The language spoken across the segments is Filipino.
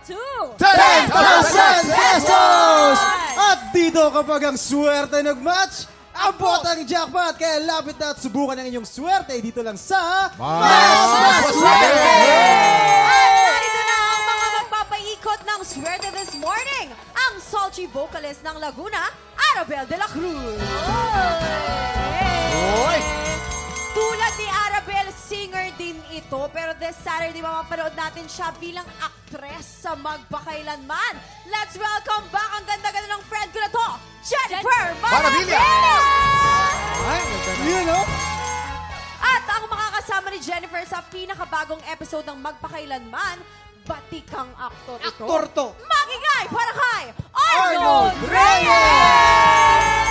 to 10,000 pesos! At dito kapag ang swerte nag-match, abot ang jackpot. Kaya lapit na at subukan ang inyong swerte dito lang sa Mas Swerte! At narito na ang mga magpapaikot ng swerte this morning. Ang sultry vocalist ng Laguna, Arabel de la Cruz. Oy! Tulad ni Arabel, singer din ito. Pero this Saturday, mapapanood natin siya bilang aktres sa Magpakailanman. Let's welcome back ang ganda-ganda ng friend ko na to, Jennifer Maravilla! Ay, yun o. At ang makakasama ni Jennifer sa pinakabagong episode ng Magpakailanman, batikang aktor ito. Aktor to. Makingay para kay Arnold Reyes!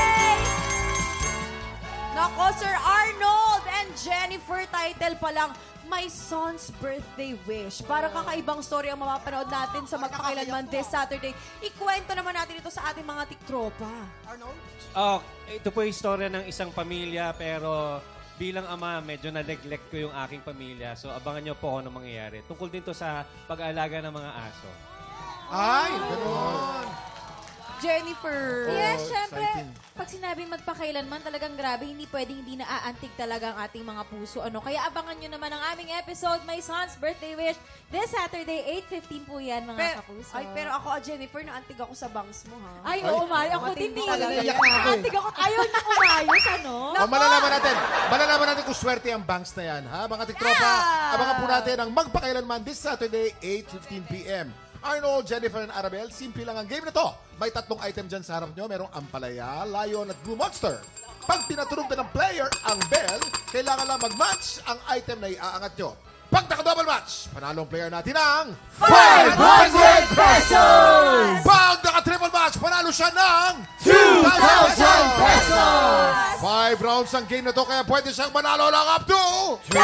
Nako, Sir Arnold and Jennifer, title pa lang, My Son's Birthday Wish. Para kakaibang story ang mapapanood natin sa Magpakailanman this Saturday. Ikwento naman natin ito sa ating mga tiktropa. Ito po yung istorya ng isang pamilya pero bilang ama, medyo na-neglect ko yung aking pamilya. So abangan nyo po kung ano mangyayari. Tungkol din to sa pag-aalaga ng mga aso. Ay, gano'n. Jennifer! Yes, syempre, exciting. pag sinabing magpakailanman, talagang grabe, hindi pwedeng hindi naaantig talaga ang ating mga puso. Kaya abangan nyo naman ang aming episode, My Son's Birthday Wish, this Saturday, 8:15 po yan, mga kapuso. Pero ako, Jennifer, naantig ako sa bangs mo, ha? Ay, oo, Mari. Ako din matindi eh. talaga yan. Naantig ako. Ayaw na umayos, ano? O, malalaman natin kung swerte ang banks na yan, ha? Mga tiktropa, abangan po natin ang Magpakailanman this Saturday, 8:15 p.m. Arnold, Jennifer, and Arabel, simple lang ang game na to. May 3 item dyan sa harap nyo. Merong ampalaya, lion, at blue monster. Pag pinatunog na ng player ang bell, kailangan lang mag-match ang item na iaangat nyo. Pag naka-double match, panalong player natin ang 500 pesos! Pag naka-triple match, panalo siya ng 2,000 pesos! 5 rounds ang game na to, kaya pwede siyang manalo lang up to 10,000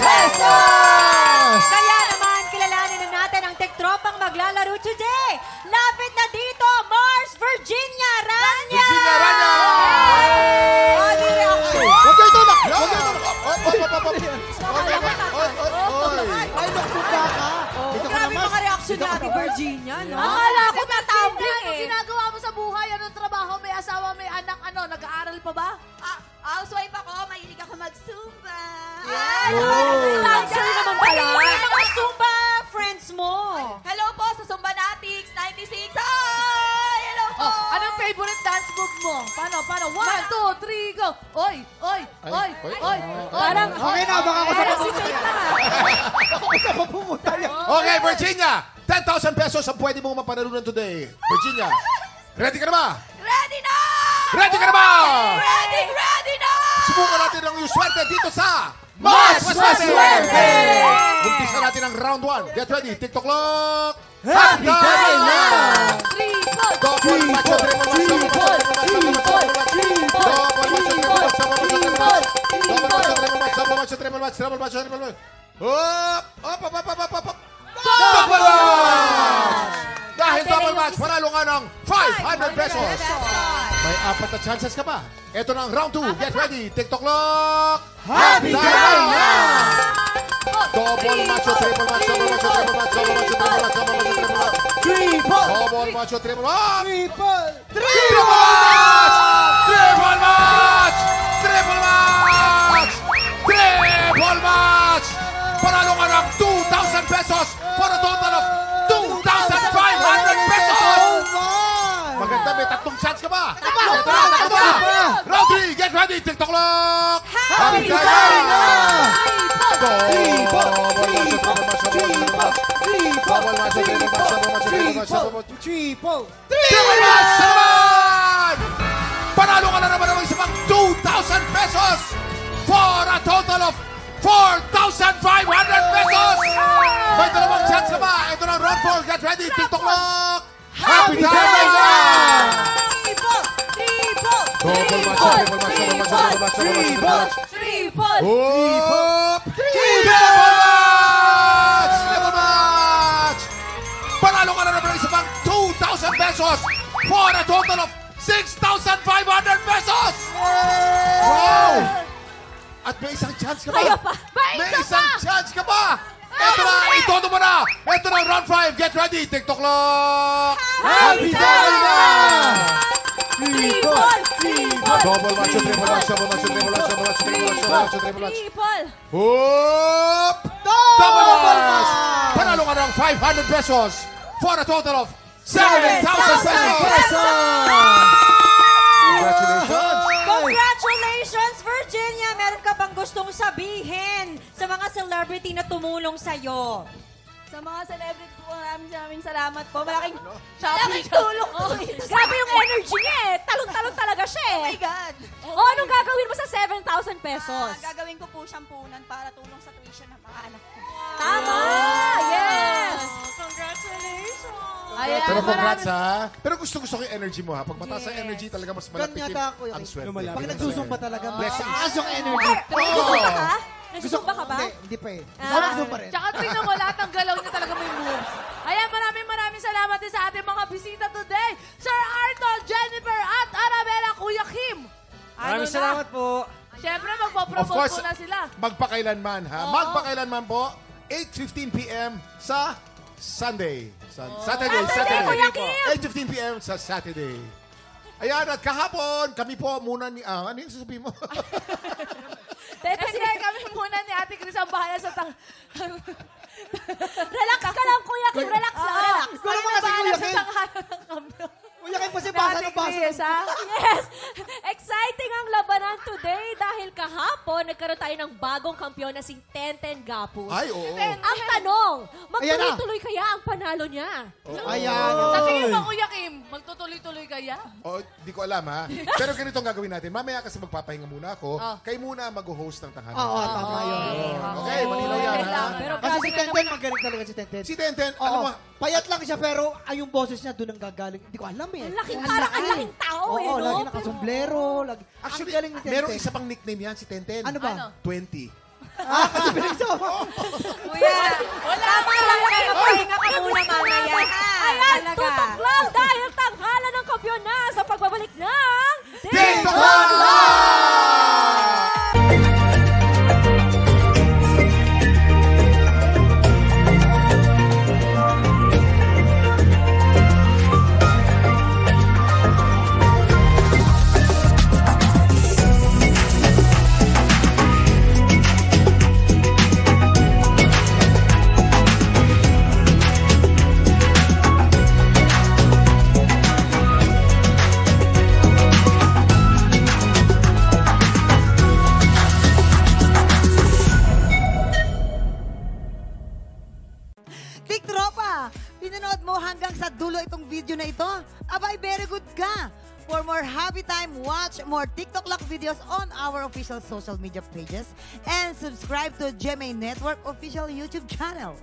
pesos! Kaya naman, kilalanin na natin ang tektropang maglalaro today. Lapit na dito, Mars, Virginia, Rania! Virginia Rania! Adi reaction! Huwag kayo tulak! Huwag kayo tulak! Ay, nagsuka ka. Dito ka Grabe naman. mga reaction ni Ate Virginia, no? Akala ko natumbling eh. ginagawa mo sa buhay? Anong trabaho? May asawa, may anak, nag-aaral pa ba? Housewife ako, mahilig ako mag-Zumba. Dancer naman pala. Ay, mga Zumba friends mo. Hello po sa Zumbanatics 96. Hi! Hello po! Anong favorite dance move mo? Paano? 1, 2, 3, go! Oy! Parang, Okay na, baka ako sa parang pumunta yan. Okay, Virginia! 10,000 pesos ang pwede mong mapanalunan today. Virginia, ready ka na ba? Ready na! Ready ka na ba? Ready na! Subukan natin ang iyong swerte dito sa Mas Swerte! Umpisa natin ang round 1. Get ready, TikTok clock! Happy time na! Double match, triple match, double match, triple match, double match. Up! Double match! Dahil double match, panalo nga ng 500 pesos. May 4 na chances ka pa. Ito na ang round 2. Get ready, TikTok clock! Happy time na! Double match, triple match, double match, triple match, double match, triple match, double match, triple match. Triple! Double match, triple match! Triple! Triple match! Triple match! Triple match! Triple match! Panalo ka ng 2,000 pesos for a total of 2,500 pesos! Maganda, may 3 chance ka ba? Ito na! Round 3, get ready! TikTok clock! Happy time na! Triple! Triple match sa naman! Panalo ka na naman ng isang 2,000 pesos for a total of 4,500 pesos! May 2 chance ka ba? Ito na round 4. Get ready. TikTok clock! Happy time na! Double match, triple match, double match, double match, double match, triple! Up! Triple match! Triple match! Panalo ka na naman ng isang 2,000 pesos for a total of 6,500 pesos! Wow! At may isang chance ka pa. Kayo pa. May isang chance ka pa. Ito na, itodo mo na! Ito na, round 5. Get ready, TikTok clock! Happy time na! Triple! Double match, triple match, double match, triple match, double match, triple match, double match, triple match. Triple! Hoop! Double match! Panalo ka ng 500 pesos for a total of 7,000 pesos! Congratulations! Congratulations, Virginia! Meron ka bang gustong sabihin sa mga celebrity na tumulong sa'yo? Sa mga celebrity po, maraming salamat po. Malaking Malaking tulong po. Grabe yung energy niya eh. Talong-talong talaga siya eh. Oh my God. O, anong gagawin mo sa 7,000 pesos? Gagawin ko po siyang punan para tulong sa tuition ng mga anak ko. Tama! Yes! Congratulations! Ayan, Pero congrats maraming- ha. Pero gusto-gusto ko yung energy mo ha. Pag mataas ang energy talaga mas malapit Ganyan ako ang swerte. Lumalapit. Pag nagsusumba talaga, Blessings. mataas yung energy. Nagsusumba ka? Nagsusumba ka ba? Hindi pa eh. Ah. Nagsusumba rin. Tsaka tingnan mo, lahat ng galaw niya talaga may moves. Ayan, maraming salamat din sa ating mga bisita today. Sir Arnold, Jennifer, at Arabella, Kuya Kim. Maraming salamat po. Siyempre, Of magpo-promote course, muna sila. magpakailanman ha. Oo. Magpakailanman po, 8:15 p.m. sa Sunday. Saturday. Kuya Kim! 8:15 p.m. sa Saturday. Ayan, at kahapon, kami po muna ni... ano yung sasabihin mo? Kasi kami muna ni Ate Chris ang bahala sa Relax ka lang, Kuya Kim. Relax lang, relax. Ikaw naman kasi, Kuya Kim. kamyo. Kuya Kim, kasi basa Ate ng basa. Chris, ha? Yes! Exciting ang labanan today dahil kahapon nagkaroon tayo ng bagong kampiyon na si Tenten Gapus. Ay, oo. Ang tanong, Ayan na. magtuloy-tuloy kaya ang panalo niya? Ayan. Sa tingin mo, Kuya Kim, magtutuloy-tuloy kaya? Oh, di ko alam ha. Pero ganito ang gagawin natin. Mamaya kasi magpapahinga muna ako. Oh. Kayo muna mag-host ng tanghali. Oo, tama yun. Okay, malinaw yan ha. Pero Kasi grabe si nga Tenten, naman. magaling talaga si Tenten. Si Tenten, Oo, alam mo, payat lang siya pero ay yung boses niya doon ang gagaling. Hindi ko alam eh. Ang laking, parang ang laking tao eh, Oo, no? lagi nakasomblero. Lagi. actually, ang galing ni Tenten. meron isa pang nickname yan, si Tenten. Ano ba? 20. Kasi pinagsama. Kuya, tama lang kayo. Pahinga ka muna mamaya. Ayan, Talaga. tutok lang dahil tanghala ng kampiyon na sa pagbabalik ng... TikTok Live! Big Tropa, pinanood mo hanggang sa dulo itong video na ito? Abay, very good ka! For more happy time, watch more TikTok Lock videos on our official social media pages and subscribe to GMA Network official YouTube channel.